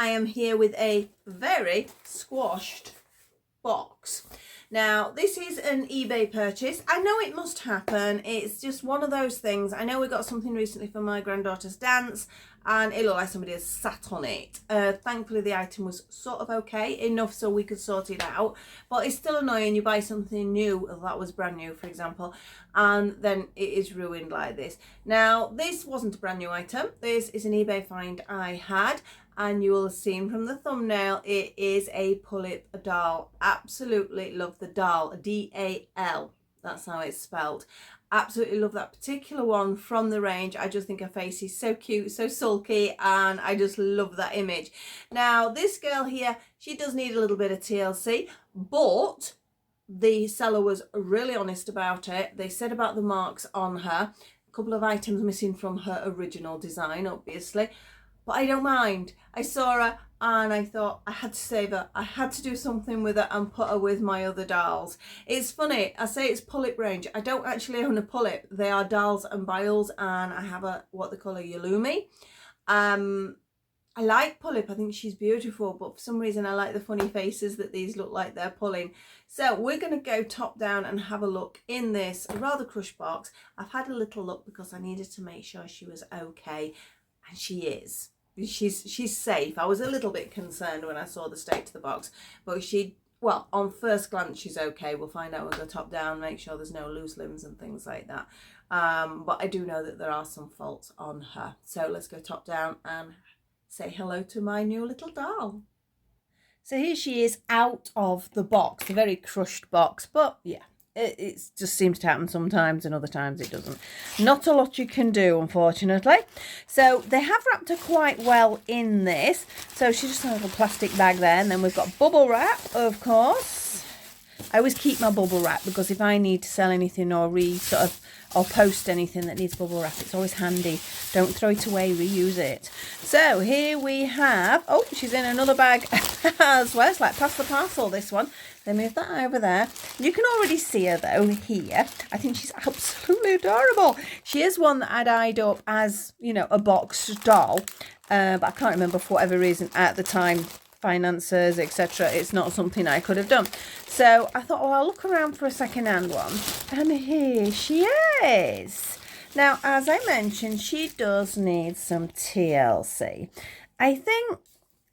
I am here with a very squashed box. Now, this is an eBay purchase. I know it must happen. It's just one of those things. I know we got something recently for my granddaughter's dance and it looked like somebody has sat on it. Thankfully, the item was sort of okay, enough so we could sort it out. But it's still annoying. You buy something new, that was brand new, for example, and then it is ruined like this. Now, this wasn't a brand new item. This is an eBay find I had. And you will have seen from the thumbnail, it is a pullip doll. Absolutely love the doll, D-A-L, that's how it's spelled. Absolutely love that particular one from the range. I just think her face is so cute, so sulky, and I just love that image. Now, this girl here, she does need a little bit of TLC, but the seller was really honest about it. They said about the marks on her, a couple of items missing from her original design, obviously. But I don't mind. I saw her and I thought I had to save her. I had to do something with her and put her with my other dolls. It's funny, I say it's pullip range. I don't actually own a pullip. They are dolls and biles, and I have a what they call a Yulumi. I like pullip. I think she's beautiful, but for some reason I like the funny faces that these look like they're pulling. So we're going to go top down and have a look in this rather crushed box. I've had a little look because I needed to make sure she was okay, and she is. She's safe. I was a little bit concerned when I saw the state of the box, but well, on first glance she's okay. We'll find out when we go top down, make sure there's no loose limbs and things like that. But I do know that there are some faults on her. So let's go top down and say hello to my new little doll. So here she is out of the box, a very crushed box, but yeah. It just seems to happen sometimes and other times it doesn't. Not a lot you can do, unfortunately. So they have wrapped her quite well in this. So she's just in a little plastic bag there. And then we've got bubble wrap, of course. I always keep my bubble wrap because if I need to sell anything or or post anything that needs bubble wrap, it's always handy. Don't throw it away, reuse it. So here we have, oh, she's in another bag as well. It's like pass the parcel, this one. They move that over there. You can already see her though here. I think she's absolutely adorable. She is one that I'd eyed up as, you know, a boxed doll. But I can't remember for whatever reason at the time, finances, etc. It's not something I could have done. So I thought, well, I'll look around for a second-hand one. And here she is. Now, as I mentioned, she does need some TLC. I think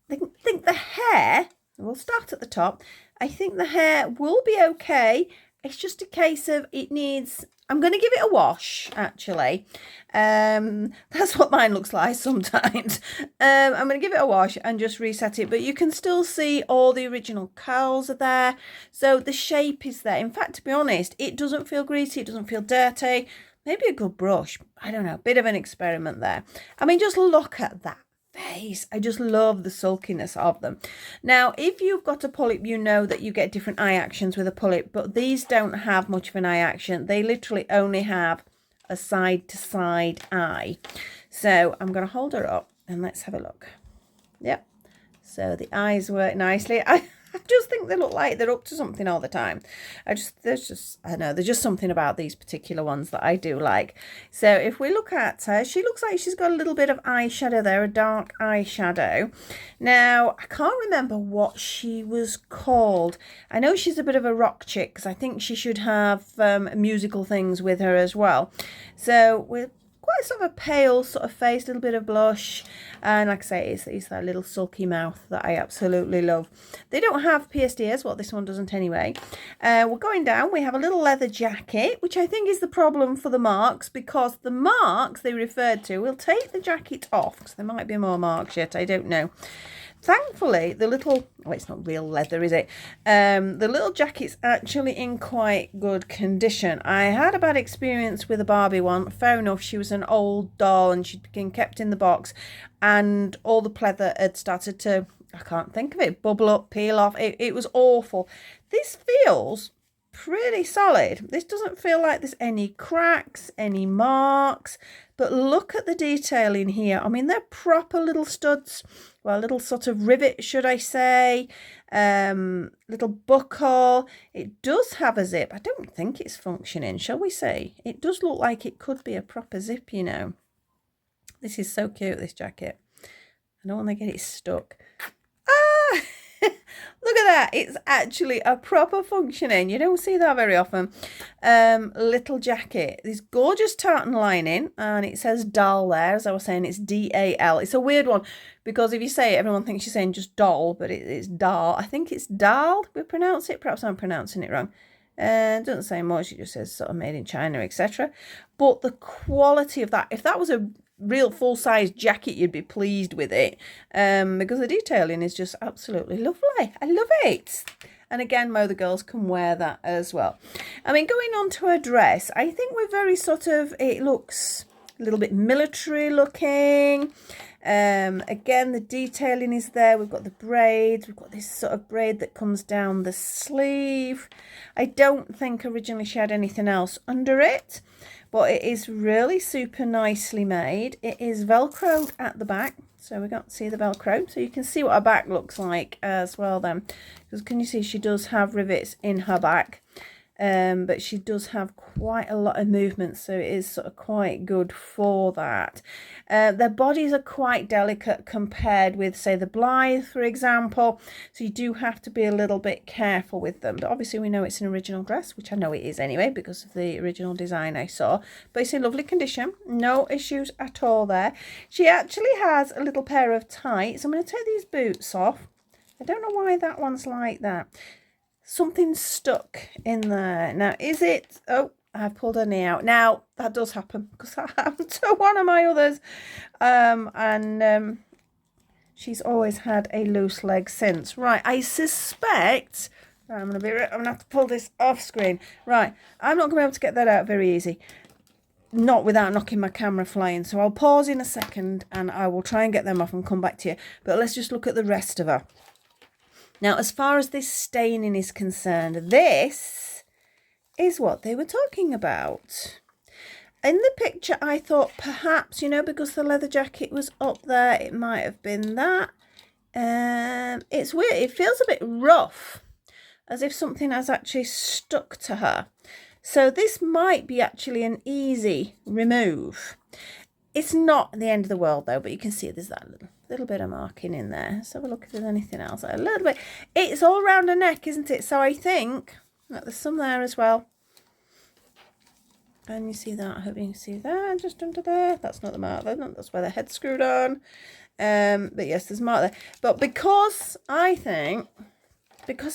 the hair, we'll start at the top. I think the hair will be okay. It's just a case of it needs, I'm going to give it a wash, actually. That's what mine looks like sometimes. I'm going to give it a wash and just reset it. But you can still see all the original curls are there. So the shape is there. In fact, to be honest, it doesn't feel greasy. It doesn't feel dirty. Maybe a good brush. I don't know. Bit of an experiment there. I mean, just look at that face. I just love the sulkiness of them. Now, if you've got a pullip, you know that you get different eye actions with a pullip, but these don't have much of an eye action. They literally only have a side to side eye. So I'm going to hold her up and let's have a look. Yep. So the eyes work nicely. I just think they look like they're up to something all the time. I know, there's just something about these particular ones that I do like. So if we look at her, she looks like she's got a little bit of eyeshadow there, a dark eyeshadow. Now, I can't remember what she was called. I know she's a bit of a rock chick because I think she should have musical things with her as well. So we're quite sort of a pale sort of face, a little bit of blush, and like I say, it's that little sulky mouth that I absolutely love. They don't have pierced ears, well, this one doesn't anyway. We're going down, we have a little leather jacket, which I think is the problem for the marks, because the marks they referred to, we'll take the jacket off, because there might be more marks yet, I don't know. Thankfully, the little, oh, it's not real leather, is it? The little jacket's actually in quite good condition. I had a bad experience with a Barbie one. Fair enough, she was an old doll and she'd been kept in the box and all the pleather had started to, I can't think of it, bubble up, peel off. It was awful. This feels pretty solid. This doesn't feel like there's any cracks, any marks, but look at the detail in here. I mean, they're proper little studs, well, little sort of rivet, should I say, little buckle. It does have a zip. I don't think it's functioning, shall we say? It does look like it could be a proper zip, you know. This is so cute, this jacket. I don't want to get it stuck. Ah! Look at that. It's actually a proper functioning. You don't see that very often. Little jacket. This gorgeous tartan lining. And it says doll there. As I was saying, it's D-A-L. It's a weird one. Because if you say it, everyone thinks you're saying just doll. But it's doll. I think it's doll. We pronounce it. Perhaps I'm pronouncing it wrong. It doesn't say much. It just says sort of made in China, etc. But the quality of that. If that was a real full-size jacket, you'd be pleased with it, because the detailing is just absolutely lovely. I love it. And again, Mo, the girls can wear that as well. I mean, going on to her dress, I think we're very sort of, it looks a little bit military looking. Again, the detailing is there. We've got the braids. We've got this sort of braid that comes down the sleeve. I don't think originally she had anything else under it, but it is really super nicely made. It is velcroed at the back, so we got to see the velcro, so you can see what her back looks like as well then, because can you see she does have rivets in her back, but she does have quite a lot of movement, so it is sort of quite good for that. Their bodies are quite delicate compared with, say, the Blythe, for example, so you do have to be a little bit careful with them. But obviously we know it's an original dress, which I know it is anyway because of the original design I saw, but it's in lovely condition, no issues at all there. She actually has a little pair of tights. I'm going to take these boots off. I don't know why that one's like that. Something's stuck in there. Now, is it... Oh, I've pulled her knee out. Now, that does happen because that happened to one of my others. She's always had a loose leg since. Right, I suspect... I'm going to have to pull this off screen. Right, I'm not going to be able to get that out very easy. Not without knocking my camera flying. So I'll pause in a second and I will try and get them off and come back to you. But let's just look at the rest of her. Now, as far as this staining is concerned, this is what they were talking about. In the picture, I thought perhaps, you know, because the leather jacket was up there, it might have been that. It's weird. It feels a bit rough, as if something has actually stuck to her. So this might be actually an easy remove. It's not the end of the world, though, but you can see there's that little bit of marking in there. Let's have a look if there's anything else. A little bit. It's all around her neck, isn't it? So I think that there's some there as well. And you see that? I hope you can see that just under there. That's not the mark, that's where the head's screwed on. But yes, there's mark there. But because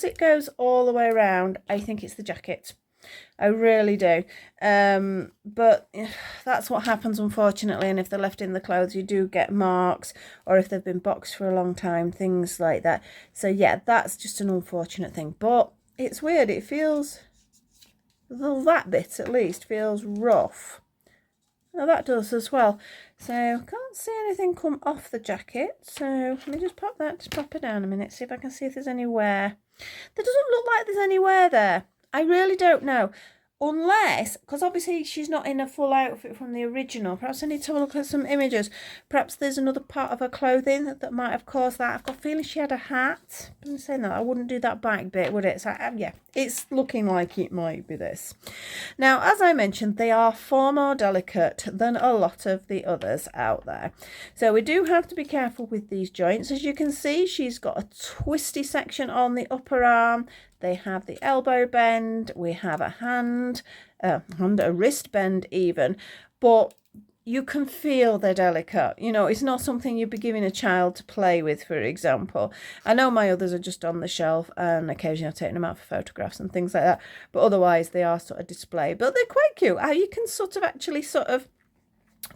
it goes all the way around, I think it's the jacket. I really do. But that's what happens, unfortunately. And if they're left in the clothes, you do get marks, or if they've been boxed for a long time, things like that. So yeah, that's just an unfortunate thing. But it's weird. It feels, well, that bit at least feels rough. Now that does as well. So can't see anything come off the jacket. So let me just pop it down a minute, see if I can see if there's any wear. There doesn't look like there's any wear there. I really don't know. Unless, because obviously she's not in a full outfit from the original. Perhaps I need to have a look at some images. Perhaps there's another part of her clothing that might have caused that. I've got a feeling she had a hat. I'm saying that, I wouldn't do that back bit, would it? So yeah, it's looking like it might be this. Now, as I mentioned, they are far more delicate than a lot of the others out there. So we do have to be careful with these joints. As you can see, she's got a twisty section on the upper arm. They have the elbow bend, we have a wrist bend even, but you can feel they're delicate. You know, it's not something you'd be giving a child to play with, for example. I know my others are just on the shelf and occasionally I've taken them out for photographs and things like that, but otherwise they are sort of displayed. But they're quite cute. How you can sort of actually sort of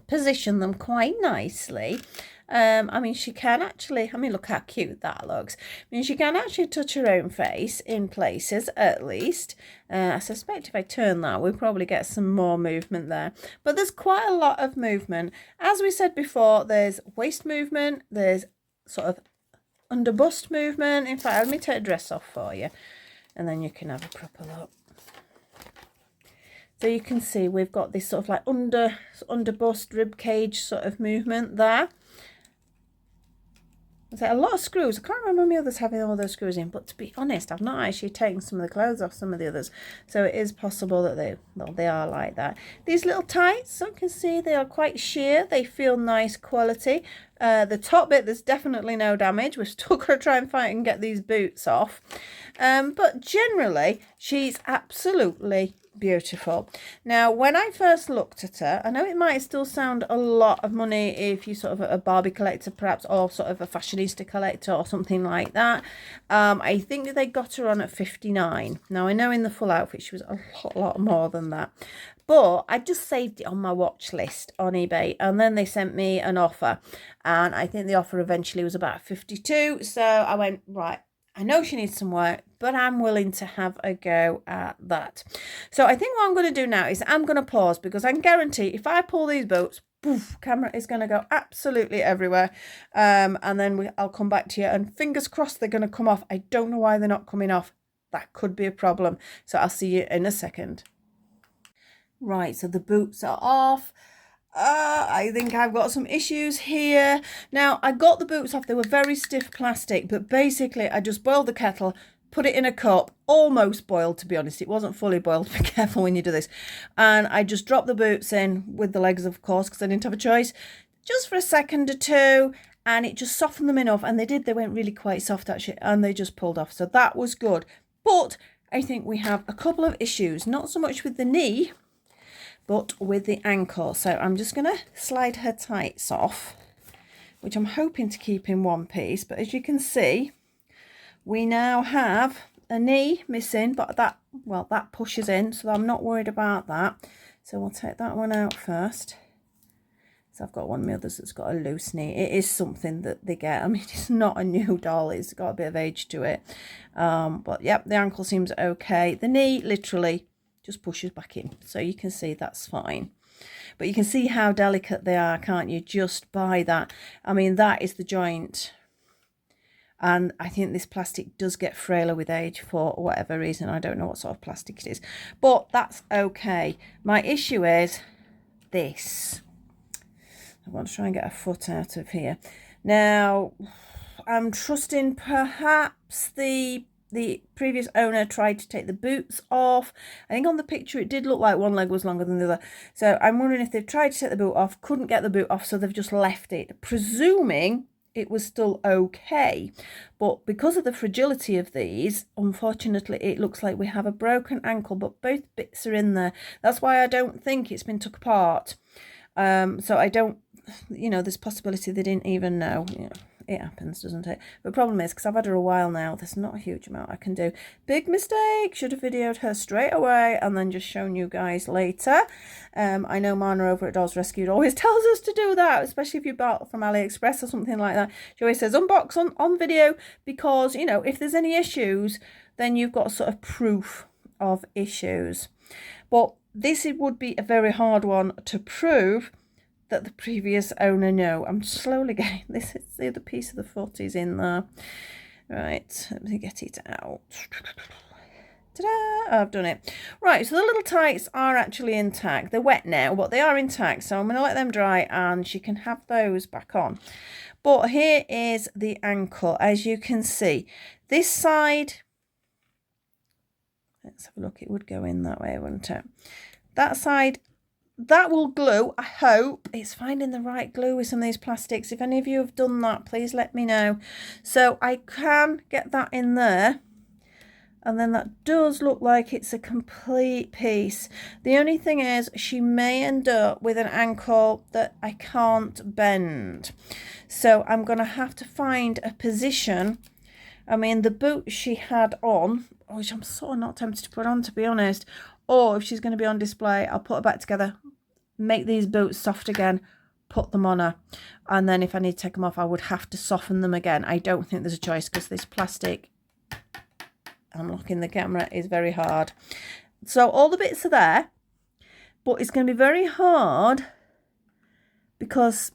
position them quite nicely. I mean, she can actually, I mean, look how cute that looks. I mean, she can actually touch her own face in places, at least. I suspect if I turn that, we'll probably get some more movement there. But there's quite a lot of movement. As we said before, there's waist movement, there's sort of under bust movement. In fact, let me take the dress off for you, and then you can have a proper look. So you can see we've got this sort of like under bust, rib cage sort of movement there. There's a lot of screws. I can't remember the others having all those screws in, but to be honest, I've not actually taken some of the clothes off some of the others. So it is possible that they are like that. These little tights, so you can see they are quite sheer. They feel nice quality. The top bit, there's definitely no damage. We're still going to try and fight and get these boots off. But generally, she's absolutely beautiful. Now, when I first looked at her, I know it might still sound a lot of money if you're sort of a Barbie collector perhaps, or sort of a fashionista collector or something like that. I think that they got her on at 59. Now, I know in the full outfit she was a lot more than that. But I just saved it on my watch list on eBay, and then they sent me an offer, and I think the offer eventually was about 52. So I went, right, I know she needs some work, but I'm willing to have a go at that. So I think what I'm going to do now is I'm going to pause, because I can guarantee if I pull these boots, poof, camera is going to go absolutely everywhere. And then I'll come back to you, and fingers crossed they're going to come off. I don't know why they're not coming off. That could be a problem. So I'll see you in a second. Right, so the boots are off. I think I've got some issues here. Now, I got the boots off. They were very stiff plastic, but basically I just boiled the kettle, put it in a cup, almost boiled, to be honest. It wasn't fully boiled. Be careful when you do this. And I just dropped the boots in with the legs, of course, because I didn't have a choice, just for a second or two, and it just softened them enough. And they did. They went really quite soft, actually, and they just pulled off. So that was good. But I think we have a couple of issues, not so much with the knee, but with the ankle. So I'm just going to slide her tights off, which I'm hoping to keep in one piece. But as you can see, we now have a knee missing, but that pushes in, so I'm not worried about that. So we'll take that one out first. So I've got one of my others that's got a loose knee. It is something that they get. I mean, it's not a new doll. It's got a bit of age to it. But yep, the ankle seems okay. The knee literally just pushes back in, so you can see that's fine. But you can see how delicate they are, can't you, just by that. I mean, that is the joint, and I think this plastic does get frailer with age for whatever reason. I don't know what sort of plastic it is, but that's okay. My issue is this. I want to try and get a foot out of here. Now, I'm trusting perhaps the previous owner tried to take the boots off. I think on the picture it did look like one leg was longer than the other. So I'm wondering if they've tried to take the boot off, couldn't get the boot off, so they've just left it, presuming it was still okay. But because of the fragility of these, unfortunately, it looks like we have a broken ankle, but both bits are in there. That's why I don't think it's been took apart. So I don't, there's possibility they didn't even know. It happens, doesn't it? But the problem is, because I've had her a while now, there's not a huge amount I can do. Big mistake. Should have videoed her straight away and then just shown you guys later. I know Mana over at Dolls Rescued always tells us to do that, especially if you bought from AliExpress or something like that. She always says unbox on video, because, if there's any issues, then you've got sort of proof of issues. But this would be a very hard one to prove that the previous owner knew. I'm slowly getting this. It's the other piece of the foot is in there. Right, let me get it out. Ta-da! I've done it. Right, so the little tights are actually intact. They're wet now, but they are intact. So I'm going to let them dry and she can have those back on. But here is the ankle. As you can see, this side, let's have a look. It would go in that way, wouldn't it? That side, that will glue. I hope it's finding the right glue with some of these plastics. If any of you have done that, please let me know. So I can get that in there, and then that does look like it's a complete piece. The only thing is, she may end up with an ankle that I can't bend, so I'm gonna have to find a position. I mean, the boot she had on, which I'm sort of not tempted to put on, to be honest, or if she's going to be on display, I'll put her back together, make these boots soft again, put them on her, and then if I need to take them off, I would have to soften them again. I don't think there's a choice, because this plastic, I'm locking the camera, is very hard. So all the bits are there, but it's going to be very hard, because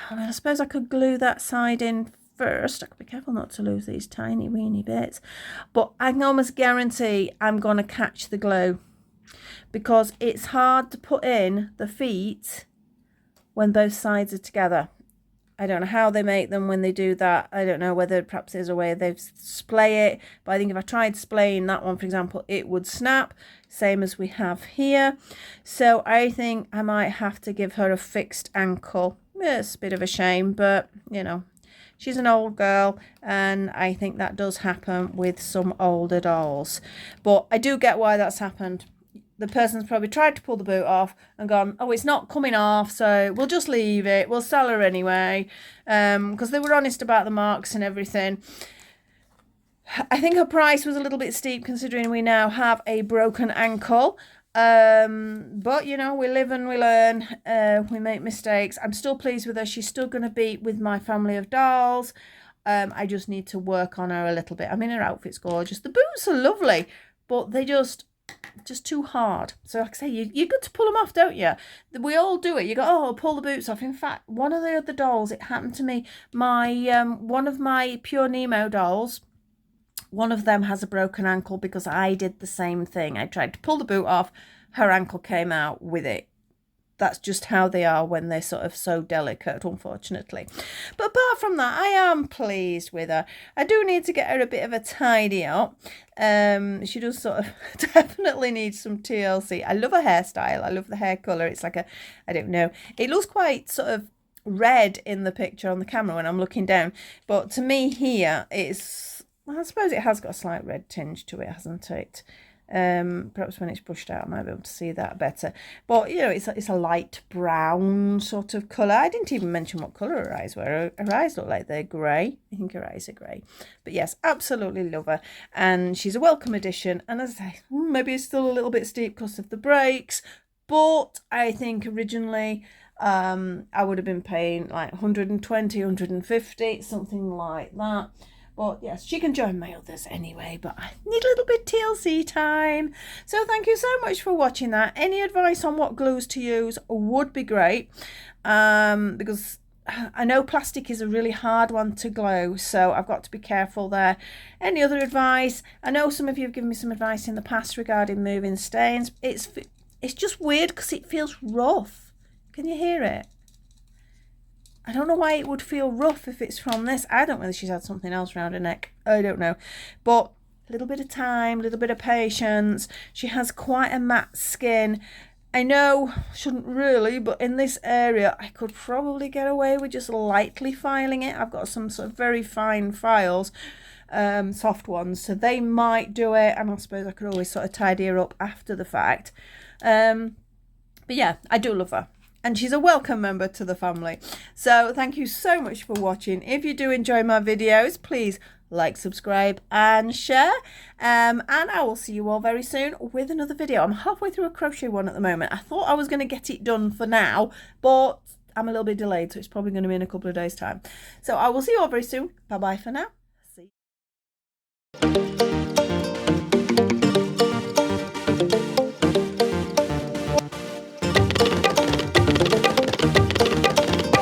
I suppose I could glue that side in first. I could be careful not to lose these tiny weeny bits, but I can almost guarantee I'm going to catch the glue, because it's hard to put in the feet when both sides are together. I don't know how they make them when they do that. I don't know whether perhaps there's a way they've splay it, but I think if I tried splaying that one, for example, it would snap, same as we have here. So I think I might have to give her a fixed ankle. It's a bit of a shame, but you know, she's an old girl, and I think that does happen with some older dolls. But I do get why that's happened. The person's probably tried to pull the boot off and gone, oh, it's not coming off, so we'll just leave it. We'll sell her anyway, because they were honest about the marks and everything. I think her price was a little bit steep considering we now have a broken ankle. But you know, we live and we learn. We make mistakes. I'm still pleased with her. She's still going to be with my family of dolls. I just need to work on her a little bit. I mean, her outfit's gorgeous. The boots are lovely, but they just too hard. So like I say, you got to pull them off, don't you? We all do it. You go, oh, pull the boots off. In fact, one of the other dolls, it happened to me. My one of my Pure Nemo dolls, one of them has a broken ankle because I did the same thing. I tried to pull the boot off. Her ankle came out with it. That's just how they are when they're sort of so delicate, unfortunately. But apart from that, I am pleased with her. I do need to get her a bit of a tidy up. She does sort of definitely need some TLC. I love her hairstyle. I love the hair colour. It's like I don't know. It looks quite sort of red in the picture on the camera when I'm looking down. But to me here, I suppose it has got a slight red tinge to it, hasn't it? Perhaps when it's brushed out I might be able to see that better, but you know, it's a light brown sort of colour. I didn't even mention what colour her eyes were. Her eyes look like they're grey. I think her eyes are grey, but yes, absolutely love her, and she's a welcome addition. And as I say, maybe it's still a little bit steep because of the brakes, but I think originally I would have been paying like 120, 150, something like that. But yes, she can join my others anyway, but I need a little bit TLC time. So thank you so much for watching that. Any advice on what glues to use would be great, because I know plastic is a really hard one to glue, so I've got to be careful there. Any other advice? I know some of you have given me some advice in the past regarding moving stains. It's just weird because it feels rough. Can you hear it? I don't know why it would feel rough if it's from this. I don't know whether she's had something else around her neck. I don't know. But a little bit of time, a little bit of patience. She has quite a matte skin. I know, shouldn't really, but in this area, I could probably get away with just lightly filing it. I've got some sort of very fine files, soft ones, so they might do it. And I suppose I could always sort of tidy her up after the fact. But yeah, I do love her. And she's a welcome member to the family. So thank you so much for watching. If you do enjoy my videos, please like, subscribe and share. And I will see you all very soon with another video. I'm halfway through a crochet one at the moment. I thought I was going to get it done for now, but I'm a little bit delayed, so it's probably going to be in a couple of days' time. So I will see you all very soon. Bye-bye for now. See you.